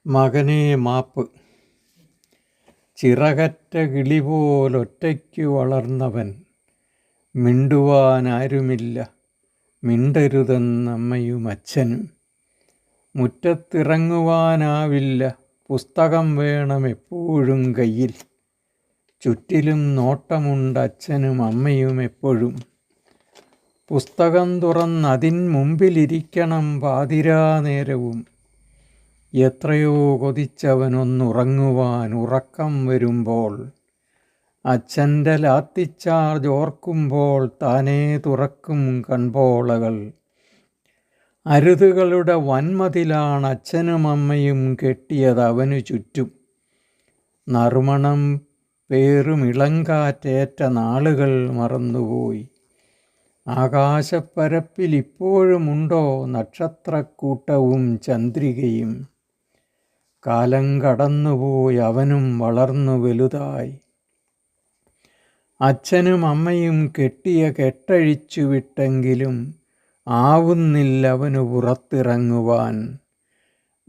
മകനേ മാപ്പ്. ചിറകറ്റ കിളിപോലൊറ്റയ്ക്കു വളർന്നവൻ, മിണ്ടുവാനാരുമില്ല, മിണ്ടരുതെന്നമ്മയും അച്ഛനും. മുറ്റത്തിറങ്ങുവാനാവില്ല, പുസ്തകം വേണം എപ്പോഴും കയ്യിൽ. ചുറ്റിലും നോട്ടമുണ്ടച്ഛനും അമ്മയും എപ്പോഴും. പുസ്തകം തുറന്നതിൻ മുമ്പിലിരിക്കണം പാതിരാ നേരവും. എത്രയോ കൊതിച്ചവനൊന്നുറങ്ങുവാൻ ഉറക്കം വരുമ്പോൾ. അച്ഛൻ്റെ ലാത്തിച്ചാർജ് ഓർക്കുമ്പോൾ താനേ തുറക്കും കൺപോളകൾ. അരുതുകളുടെ വൻമതിലാണ് അച്ഛനും അമ്മയും കെട്ടിയത് അവനു ചുറ്റും. നറുമണം പേറും ഇളങ്കാറ്റേറ്റ നാളുകൾ മറന്നുപോയി. ആകാശപ്പരപ്പിൽ ഇപ്പോഴുമുണ്ടോ നക്ഷത്രക്കൂട്ടവും ചന്ദ്രികയും? കാലം കടന്നുപോയി, അവനും വളർന്നു വലുതായി. അച്ഛനും അമ്മയും കെട്ടിയ കെട്ടഴിച്ചു വിട്ടെങ്കിലും ആവുന്നില്ലവനു പുറത്തിറങ്ങുവാൻ.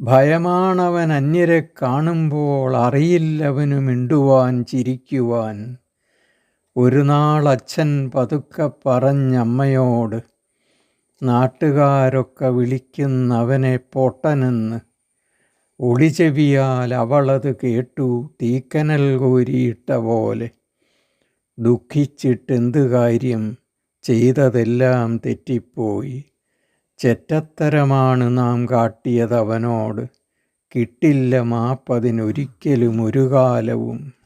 ഭയമാണവൻ അന്യരെ കാണുമ്പോൾ, അറിയില്ലവനു മിണ്ടുവാൻ ചിരിക്കുവാൻ. ഒരു നാൾ അച്ഛൻ പതുക്കെ പറഞ്ഞമ്മയോട്, നാട്ടുകാരൊക്കെ വിളിക്കുന്നവനെ പൊട്ടനെന്ന്. ഒളിചെവിയാൽ അവളത് കേട്ടു തീക്കനൽ കോരിയിട്ട പോലെ. ദുഃഖിച്ചിട്ടെന്തു കാര്യം, ചെയ്തതെല്ലാം തെറ്റിപ്പോയി. ചെറ്റത്തരമാണ് നാം കാട്ടിയതവനോട്, കിട്ടില്ല മാപ്പതിനൊരിക്കലും ഒരു കാലവും.